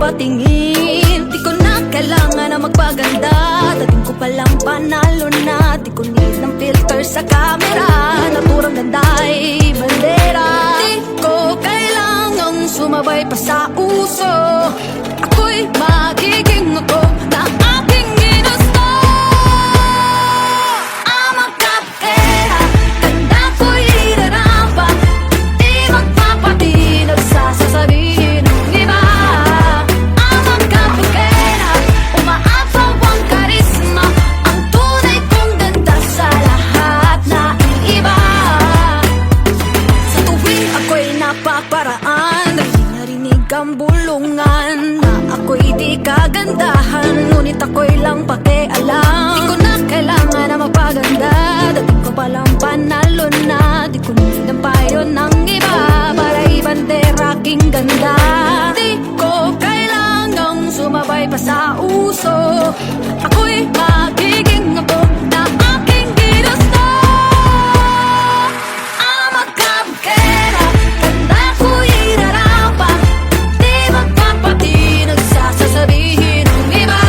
patingin. Di ko na kailangan na magpaganda, dating ko palang panalo na. Di ko need ng filter sa camera, naturang ganda ay bandera. Di ko kailangang sumabay pa sa uso, ako'y magiging ako na aking ginusto. I'm a cupcake, ganda ko'y irarapa, di magpapatinag sa sasabihin ng iba. I'm a cupcake, umaapaw ang karisma, ang tunay kong ganda sa lahat na iiba. Sa tuwing ako'y napaparaan, narinig ang bulungan na ako'y di kagandahan, ngunit ako'y lang pakialam. Di ko na kailangan na magpaganda, dating ko palang panalo na. Di ko need ang payo ng iba para ibandera aking ganda. Di ko kailangang sumabay pa sa uso, ako'y magiging ako na aking ginusto. I'm a cupcake, ganda ko'y irarapa, di magpapatinag sa sasabihin ng iba.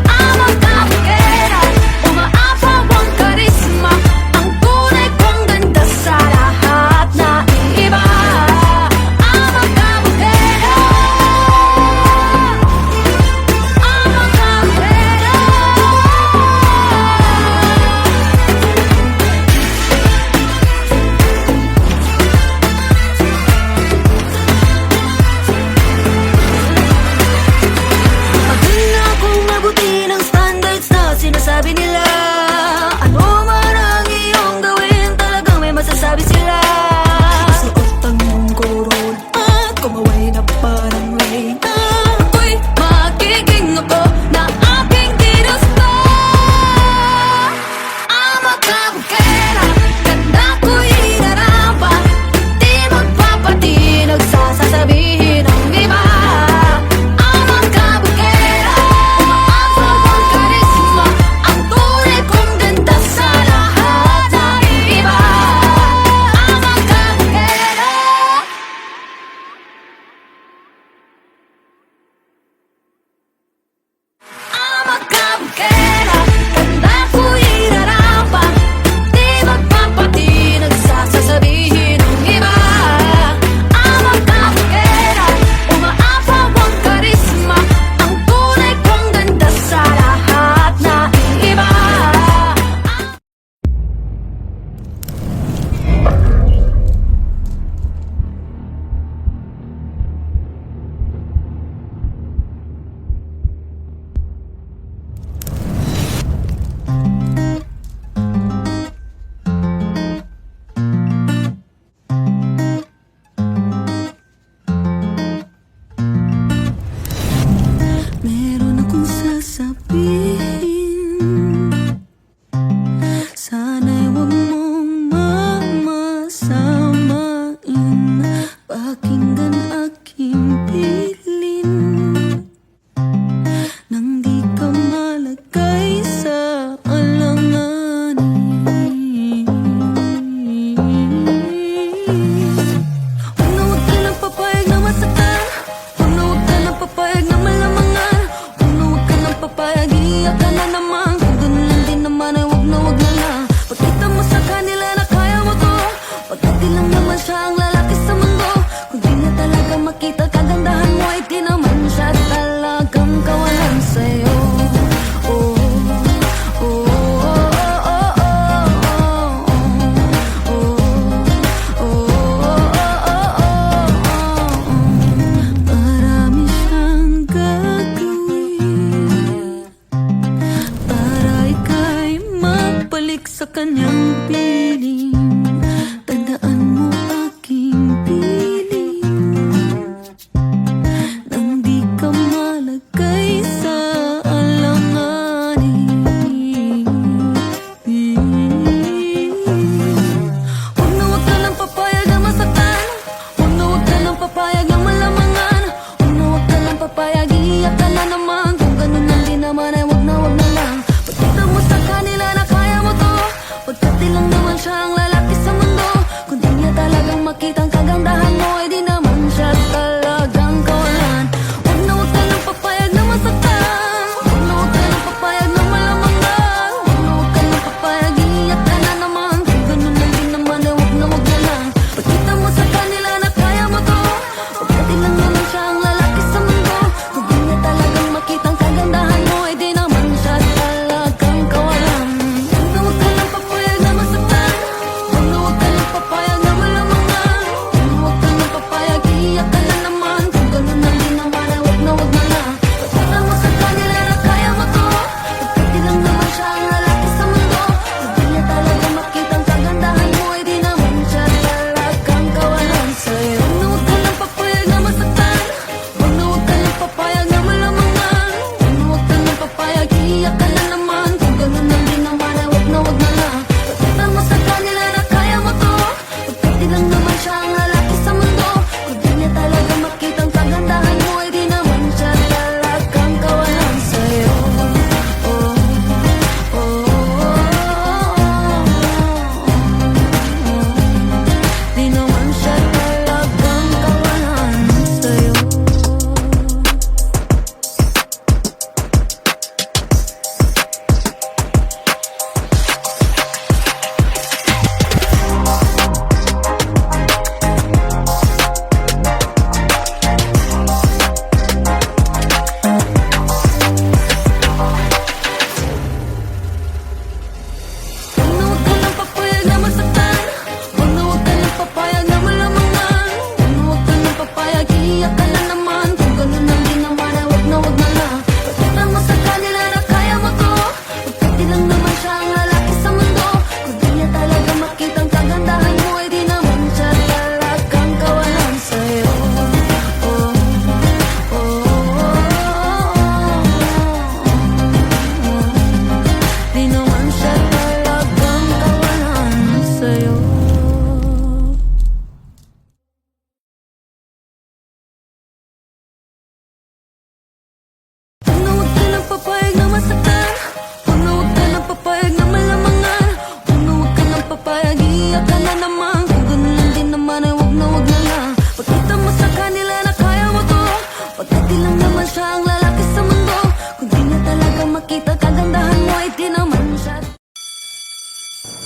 I'm a cupcake, umaapaw ang karisma, ang tunay kong ganda sa lahat na iiba. I'm a cupcake, I'm a cupcake.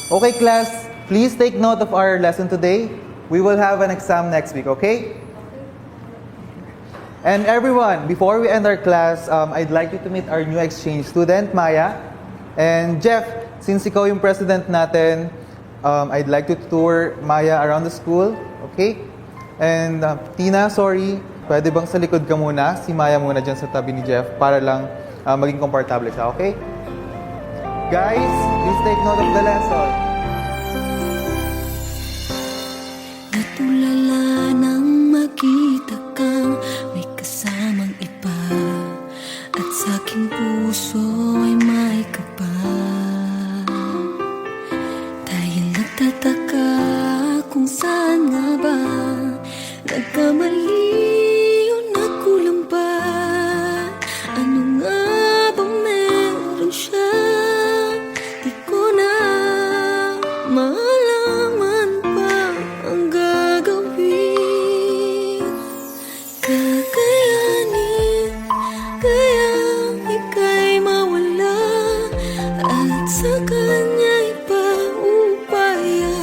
Okay, class, please take note of our lesson today. We will have an exam next week, okay? And everyone, before we end our class, I'd like you to meet our new exchange student, Maya. And Jeff, since ikaw yung president natin, I'd like to tour Maya around the school, okay? And Tina, sorry, pwede bang sa likod ka muna? Si Maya muna dyan sa tabi ni Jeff para lang maging komportable siya, okay? Guys, please take note of the lesson. Natulala nang makita kang may kasamang iba, at sa aking puso ay may kaba. Dahil nagtataka kung saan nga ba nagkamali o nagkulang ba. Ano nga bang meron siya? Di ko na malaman pa ang gagawin. Kakayanin kayang ika'y mawala, at sa kanya'y paupaya,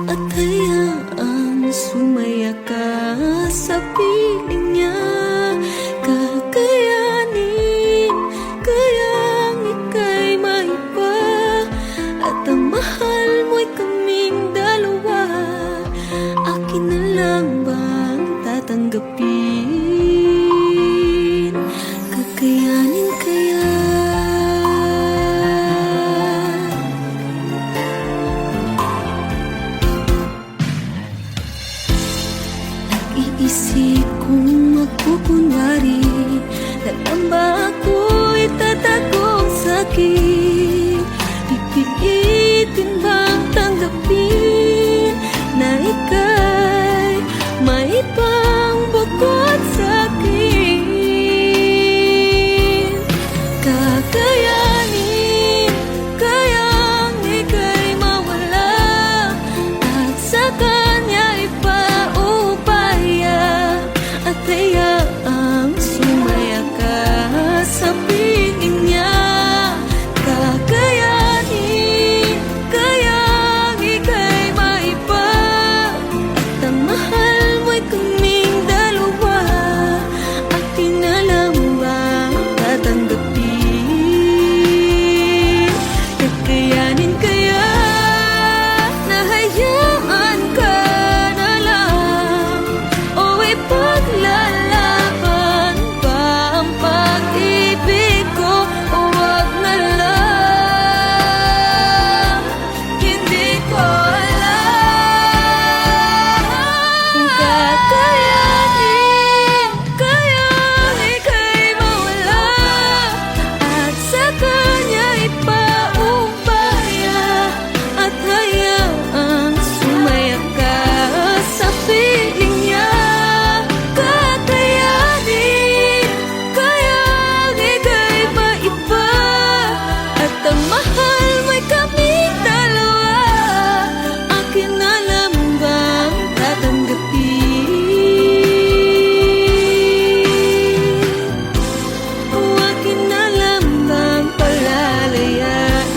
at hayaang sumaya ka sa piling niya. Kakayanin kayang ika'y maiba, at ang mahal mo'y kaming dalawa. Akin na lang bang tatanggapin? Kakayanin kaya? Nag-iisip kung magkukunwari na ang ba ako'y tatago ang sakit. Pipilitin bang tanggapin na ika'y may ibang bukod sa'kin? Kakayanin kayang ika'y mawala, at sa kanya'y paupaya, at hayaang sumaya ka sa piling niya. Kakayanin kayang ika'y maiba, at ang mahal mo'y kaming dalawa. Akin na lang bang tatanggapin? Kakayanin kaya na hayaan ka na lang, o ipaglalaban pa ang pag-ibig ko? O wag na lang, hindi ko alam. Kung kakayanin kayang ika'y mawala, at sa kanya'y paubaya, at hayaang sumaya ka sa piling niya. Kakayanin kayang ika'y maiba, at ang mahal mo'y kaming dalawa. Akin na lang bang tatanggapin? O akin na lang bang palalayain?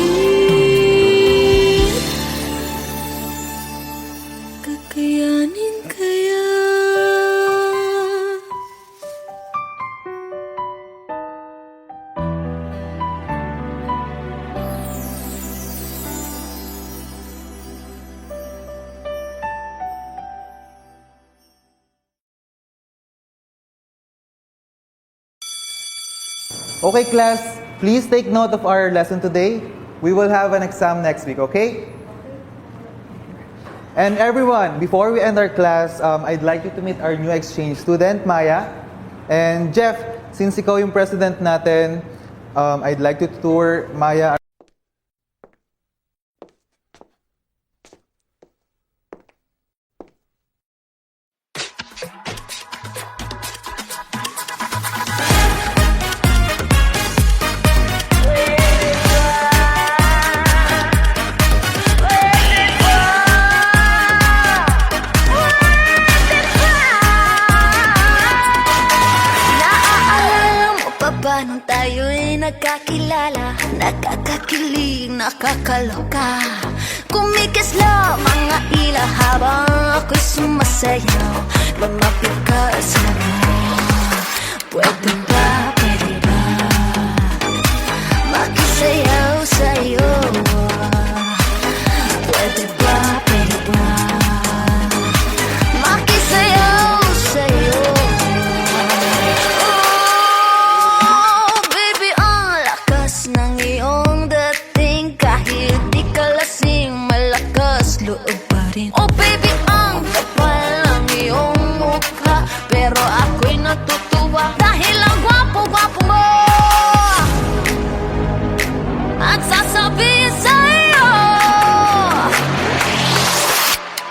Kakayanin kaya? Okay, class, please take note of our lesson today. We will have an exam next week, okay? And everyone, before we end our class, I'd like you to meet our new exchange student, Maya. And Jeff, since ikaw yung president natin, I'd like to tour Maya. ba nung tayo'y nagkakilala? Nakakakilig, nakakaloka. Kumikisla mga ila habang ako'y sumasayaw. Lumapit ka sa akin. Pwede ba, pwede ba makisayaw sa'yo? Pwede ba, pwede ba makisayaw sa'yo? Oh, baby, ang lakas ng iyong dating. Kahit di ka lasing, malakas loob pa rin. Oh, baby, ang kapal ng iyong mukha. Pero ako'y natutuwa dahil ang gwapo-gwapo mo. At sasabihin sa'yo,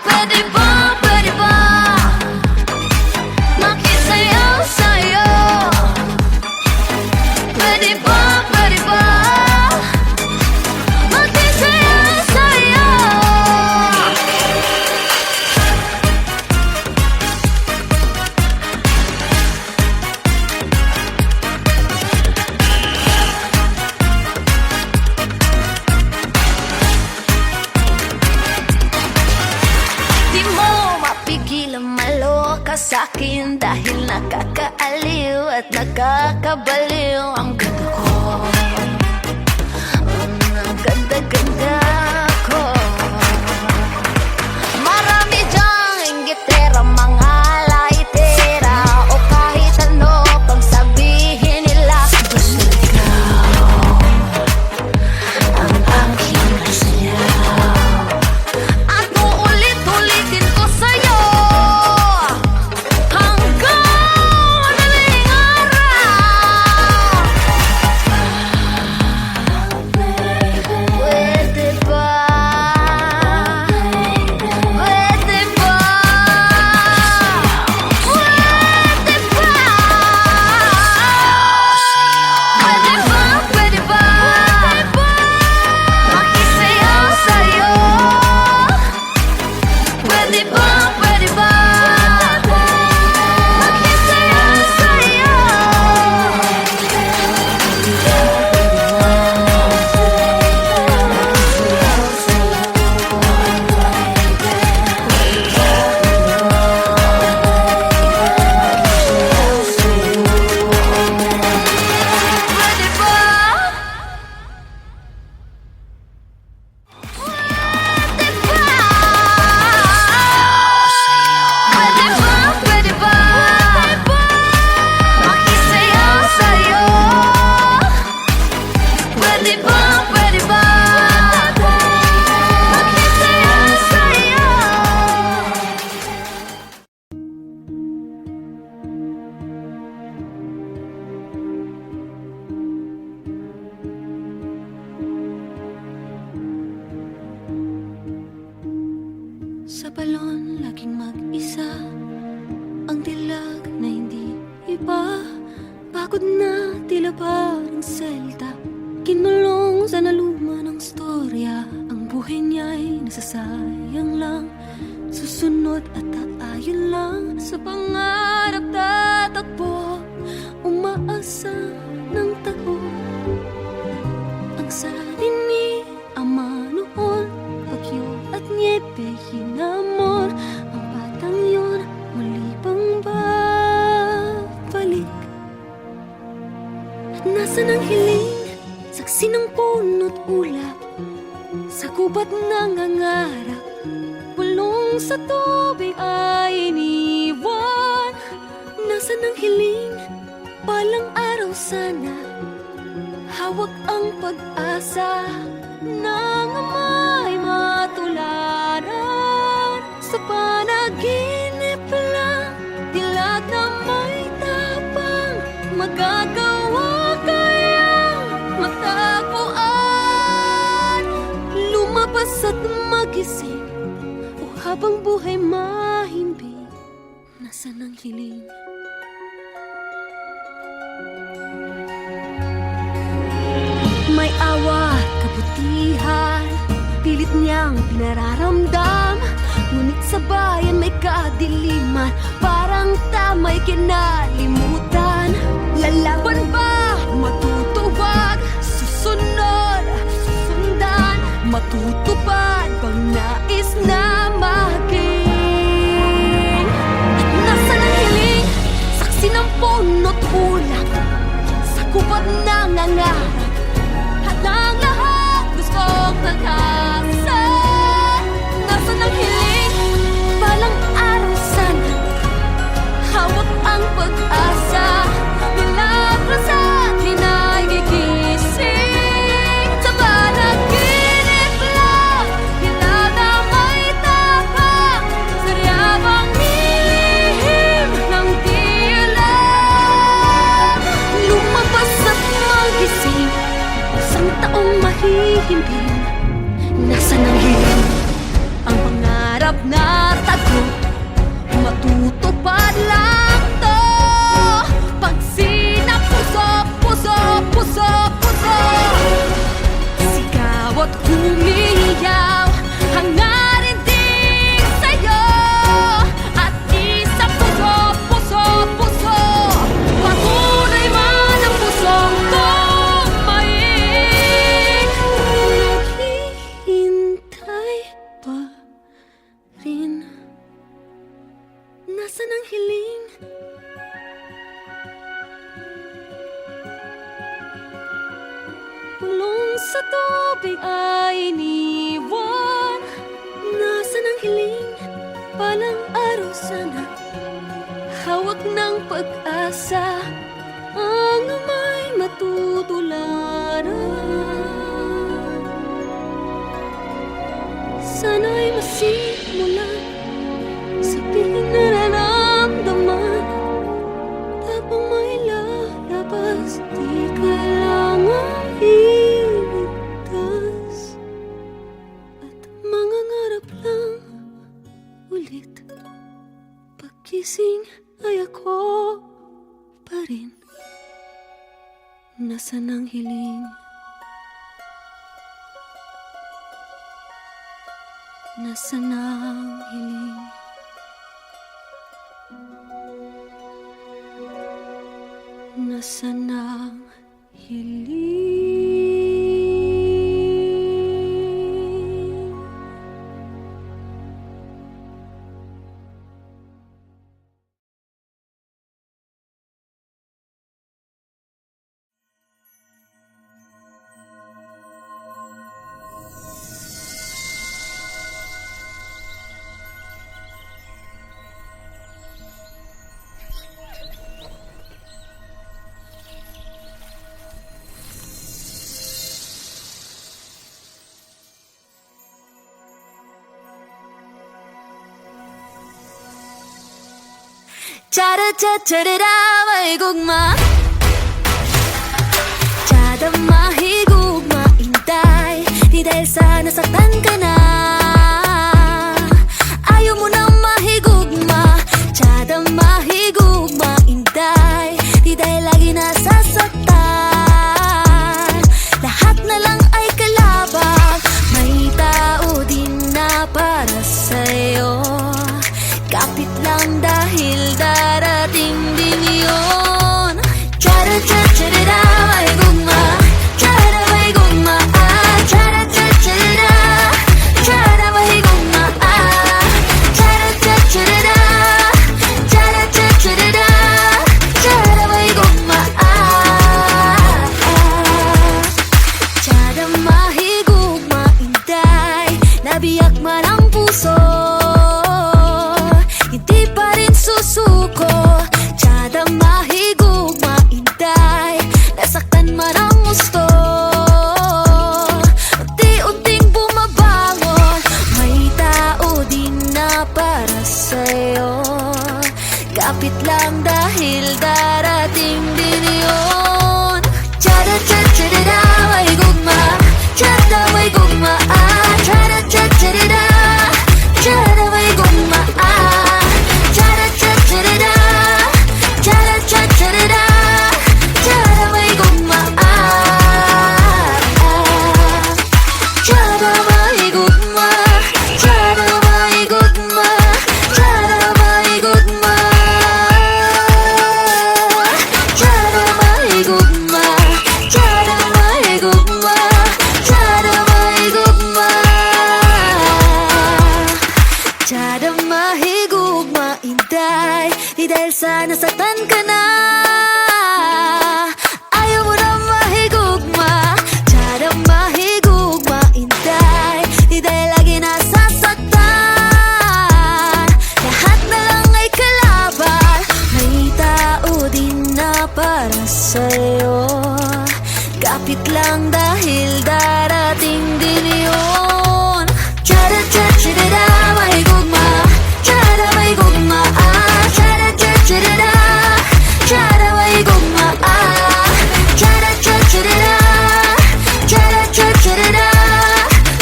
pwede ba makisayaw sa'yo? Pwede ba makisayaw sa'yo? Di mo mapigil ang maloka sa'kin dahil nakakaaliw at nakakabaliw ang ganda ko. Ang ganda-ganda ko. Marami dyang inggitera, mga laitera, o kahit ano pang sabihin nila. Basta ikaw ang aking sayaw. At uulit-ulitin ko sa'yo hanggang madaling araw. Pwede ba? Pwede ba? Pwede ba? Pwede ba? Makisayaw sa'yo? Pwede ba? Makisayaw sa'yo? Pwede ba? Pwede ba? Makisayaw sa'yo? Pwede ba? Makisayaw sa'yo? Sa balon, laging mag-isa. Ang dilag na hindi iba. Pagod na, tila parang selda. Kinulong sa naluma ng storya. Ang buhay niya'y nasasayang lang. Susunod at aayon lang. Sa pangarap tatakbo, umaasa ng tago. Ang sabi ni Ama noon, bagyo at niebe, hinamon. Ang batang yun, muli pang babalik. At nasa ng hiling, saksi ng puno't ulap. Sa gubat nangangarap, bulong sa tubig ay iniwan. Nasa ng hiling, palang araw sana. Hawak ang pag-asa ng ama'y matularan. Sa panaginip lang, dilag na may tapang. Magagawa kayang matagpuan. Lumabas at magising, o habang buhay mahimbing. Nasa ng hiling. May awa at kabutihan, pilit niyang pinararamdam. Ngunit sa bayan may kadiliman, parang tama'y kinalimutan. Lalaban ba bunot ulang sa kubot ng nangarap. At ang lahat gustong magkasa. Nasaan ang hiling? Balang araw sana hawak ang pag-asa. Milagro sa atin ay gigising. Sa panaginip lang, hilaw na may tapang. Saryabang nilihim ng diilan. Lumabas at magising, isang taong mahihimping. Nasaan ang hiling? Ang pangarap na tago, matutupad lang to. Pag sinapuso, puso, puso, puso, sigaw at humiyaw, hangarin din sa'yo. At isa puso, puso, puso, patunay man ang pusong kumain. Naghihintay pa rin. Nasaan ang hiling? Pulong sa tubig ay iniwan. Nasaan ang hiling? Palang araw sana hawak ng pag-asa. Ang may matutularan. Sana'y masimulan sa piling nararamdaman. Tapang may lalabas, di kailangang iligtas. At mangangarap lang ulit. Pagkising ay ako pa rin. Nasaan ang hiling? Nasaan ang hiling? Nasaan ang hiling? Cha-ra-cha-cha-ra-ra, may gugma. Tiyada mahigugma, intay. Di dahil sa nasaktan ka na. Ayaw mo na mahigugma. Tiyada mahigugma, intay. Di dahil lagi nasasaktan. Lahat na lang ay kalabang. May tao din na para sa'yo. Kapit lang dahil darating din yun. Cha-ra-cha-cha-ra-ra, may gugma. Cha-ra, may gugma. Cha-ra-cha-cha-ra-ra. Cha-ra, may gugma. Cha-ra-cha-cha-ra-ra. Cha-ra-cha-cha-ra-ra. Cha-ra, may gugma. Cha-ra, mahigugma, intay. Nabiyak man ang puso, hindi pa rin susuko. Tiyada mahigugma, intay. Nasaktan man ang gusto, unti-unting bumabangon. May tao din na para sa'yo. Kapit lang dahil darating din yun. Cha-ra-cha-cha-ra-ra, may gugma. Tiyada may gugma. Cha-ra-cha-cha-ra-ra. Tiyada may gugma. Cha-ra-cha-cha-ra-ra. Cha-ra-cha-cha-ra-ra. Tiyada may gugma. Tiyada may gugma. Tiyada may gugma. Tiyada may gugma. Tiyada may gugma. Tiyada may gugma. Tiyada may gugma. Tiyada mahigugma, intay. Di dahil sa nasaktan ka na. para sa'yo. Kapit lang dahil darating din yun. Cha-da-cha-cha-da-da, may gugma. Cha-da, may gugma. Cha-da-cha-cha-da-da, cha-da, may gugma. Cha-da-cha-cha-da-da, cha-da-cha-cha-da-da,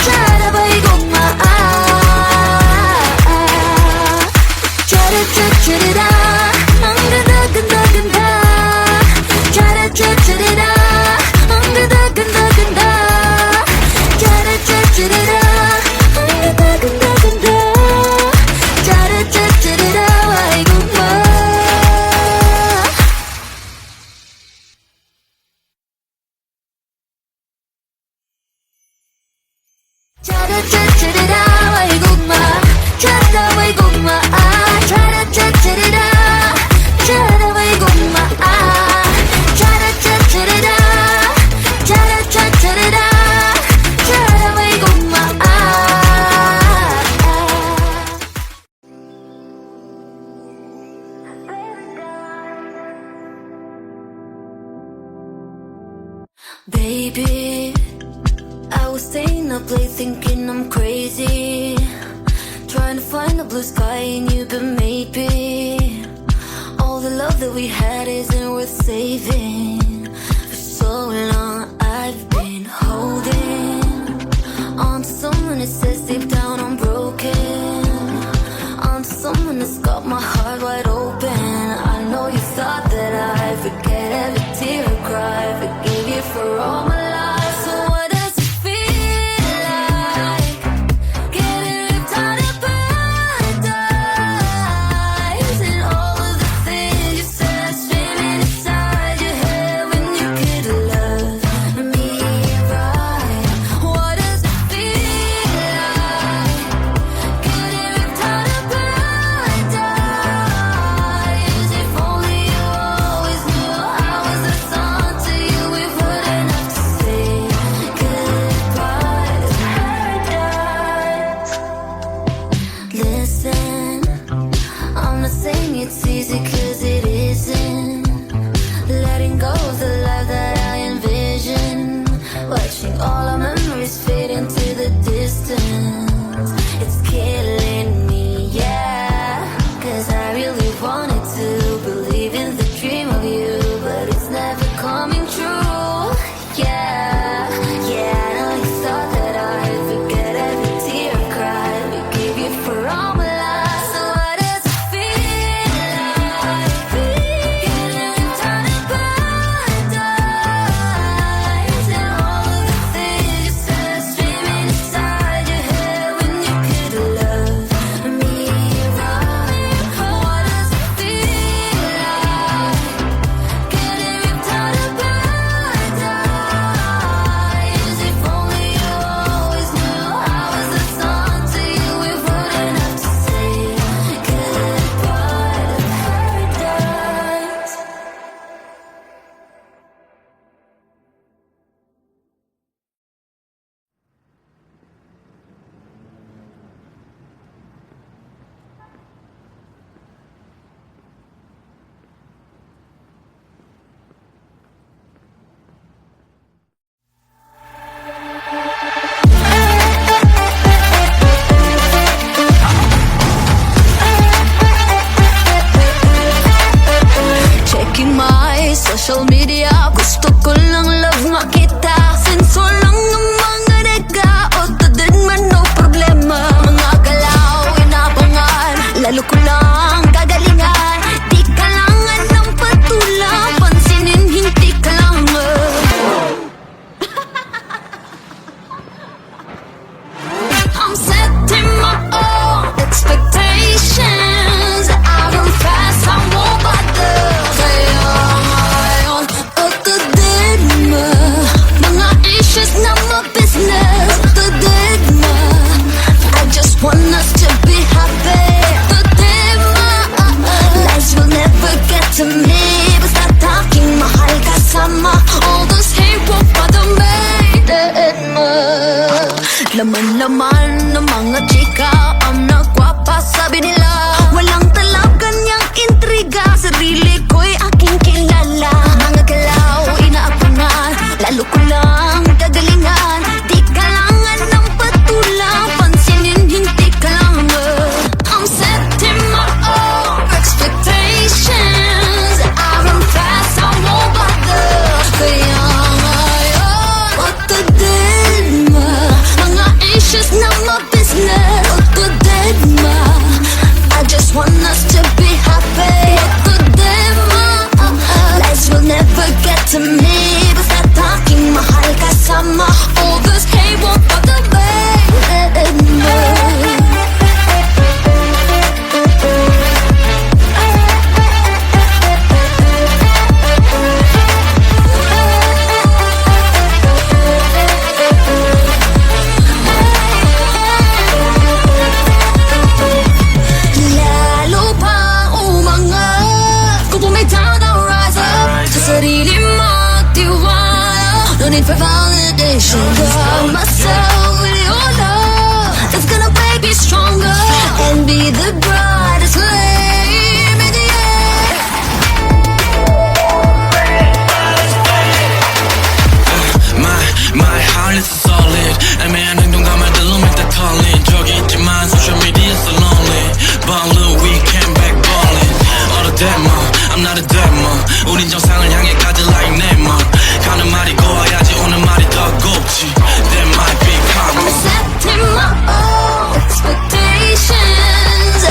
cha-da, may gugma. Cha-da-cha-cha-da-da, ang ganda-ganda-ganda. Cha-da-cha-cha-da-da, ang ganda-ganda-ganda. Cha-da-cha-cha-da-da, ang ganda-ganda-ganda. Cha-da-cha-cha-da-da, may gugma. Cha-da-cha-cha-da-da, may gugma. Cha-da, may gugma. Cha-da-cha-cha-da-da, cha-da, may gugma. Cha-da-cha-cha-da-da, cha-da-cha-cha-da-da, cha-da, may gugma. Baby, I was staying up late thinking I'm crazy, trying to find the blue sky and you, but maybe all the love that we had isn't worth saving. For so long I've been holding on to someone that says deep down I'm broken, on to someone that's got my heart wide open. I know you thought that I'd forget every tear I cry, forgive you for all my lies. So what does it feel like getting ripped out of paradise? And all of the things you said screaming inside your head. get to me basta taking mahal kasama. All this hate won't bother me. Lalo pa umangat kung bumitaw na rise up sa sarili mo, tiwala. No need for validation. Got myself with your love that's gonna make me stronger and be the brightest flame in the air. My heart is solid. 애매한 행동감들로 make that 털린 적이 있지만 social media so lonely. But look, we came back ballin'. All the demo, I'm not a demo. 우린 정상을 향해 가지 like Nemo. 가는 말이 고와야지 오는 말이 더 곱지. That might be I'm common. setting my own expectations.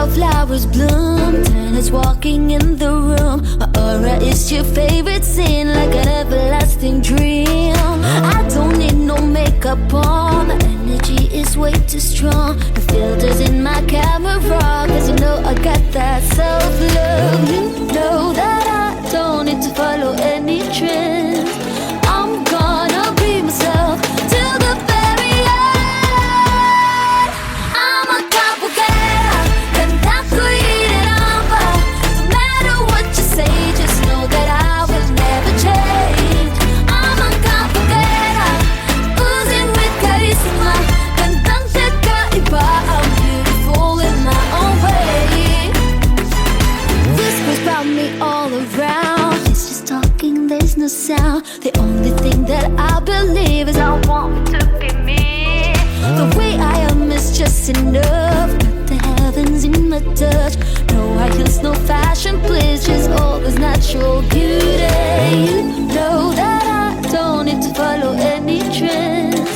how flowers bloom. Tenants walking in the room. My aura is your favorite scene, like an everlasting dream. I don't need no makeup on. My energy is way too strong. The filters in my camera, cause you know I got that self-love. You know that I don't need to follow any trends. I'm gonna be myself till the very end. I'm a capoeira, ganda ko iriramba. No matter what you say, just know that I will never change. I'm a capoeira, oozing with charisma. Gandang kakaiba, I'm beautiful in my own way. Whispers about me all around. It's just talking, there's no sound. The only thing that I believe is I want to be me. The way I am is just enough. Got the heavens in my touch. No high heels, no fashion, please. Just always natural beauty. You know that I don't need to follow any trends.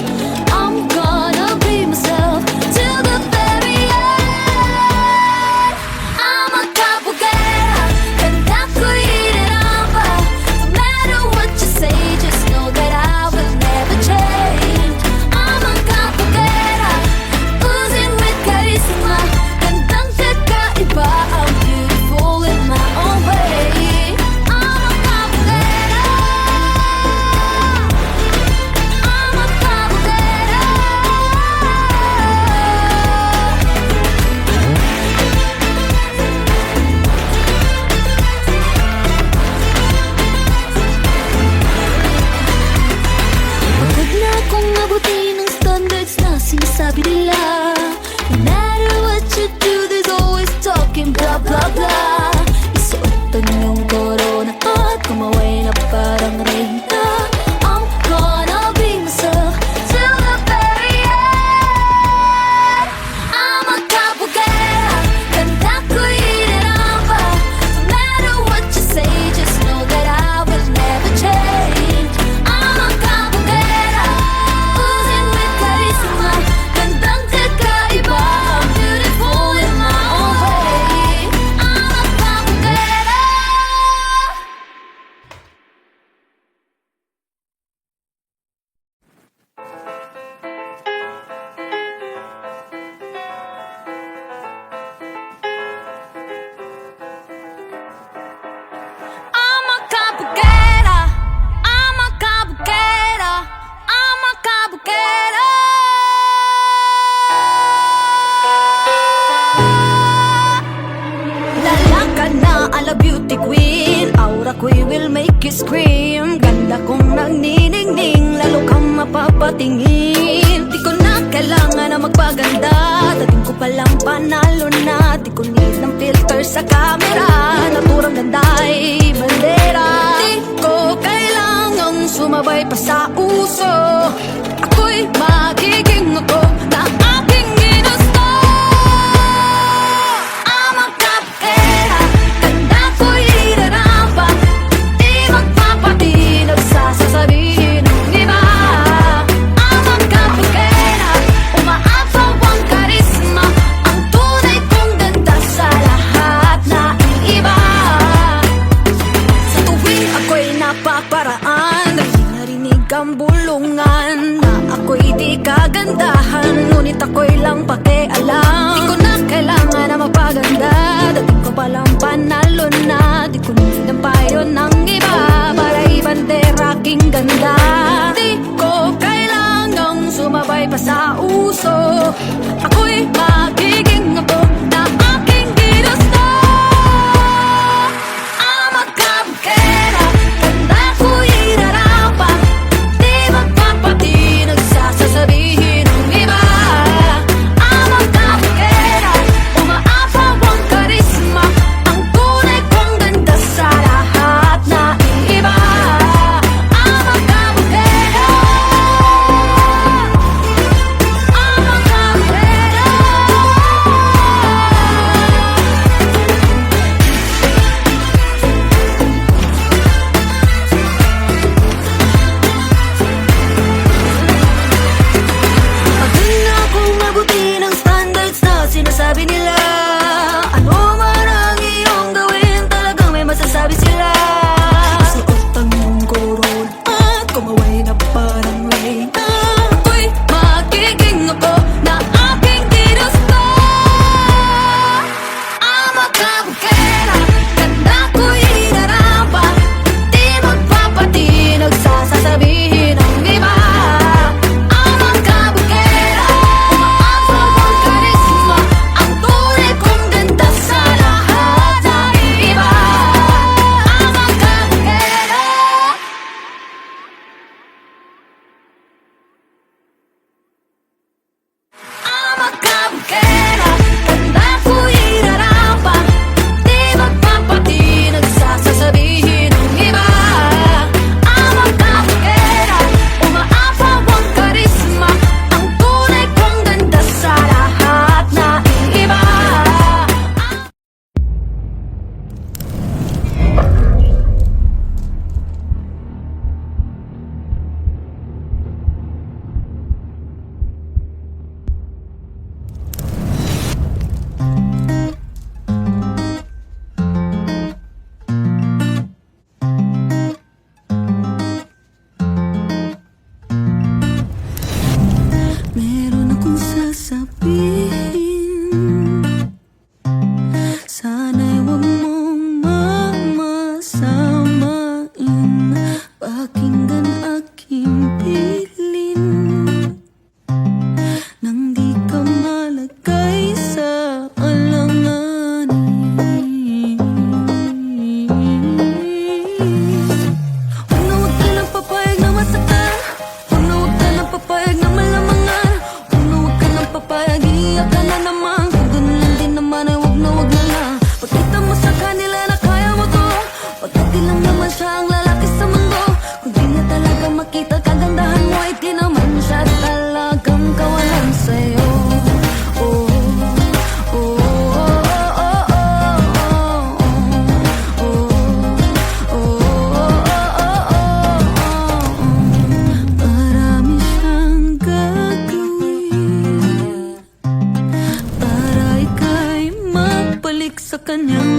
I'm gonna be myself till the very end. I'm a capoeira, ganda ko iriramba. No matter what you say, just know that I will never change. I'm a capoeira, oozing with charisma. Gandang kakaiba, I'm beautiful in my own way. I'm a capoeira. I'm a capoeira. Huwag na akong abutin ng standards na sinasabi nila. No matter what you do, there's always talking blah blah blah. Isuot ang iyong corona at kumaway na parang reyna. I'm gonna be myself till the very end. I'm a capoeira, ganda ko iriramba. No matter what you say, just know that I will never change. I'm a capoeira, oozing with charisma. Gandang kakaiba, I'm beautiful in my own way. I'm a capoeira. I'm a capoeira, I'm a capoeira, I'm a capoeira. Lala ka na, ala beauty queen. Aura ko'y will make you scream. Ganda kong nagniningning, lalo kang mapapatingin. Di ko na kailangan na magpaganda. Dating ko palang panalo na. Di ko need ng filter sa camera. Naturang ganda ay bandera. Di ko kailangang sumabay pa sa uso. Ako'y magiging ako na aking ginusto. I'm a capoeira, ganda ko iriramba. Di magpapatinag sa sasabihin ng iba. I'm a capoeira, umaapaw ang karisma. Ang tunay kong ganda sa lahat na iba. Sa tuwing ako'y napaparaan, narinig ang bulungan na ako'y di kagandahan, ngunit ako'y lang pakialam. Di ko na kailangan na magpaganda. Dating ko palang panalo na. Di ko need ang payo ng iba para ibandera aking ganda. Di ko kailangang sumabay pa sa uso. Ako'y magiging ako na aking ginusto. I'm a capoeira, ganda ko irarapa. Di magpapatinag sa sasabihin ng iba. I'm a capoeira, umaapaw ang karisma. Ang tunay kong ganda sa lahat na iba. I'm a capoeira. I'm a capoeira. kanyang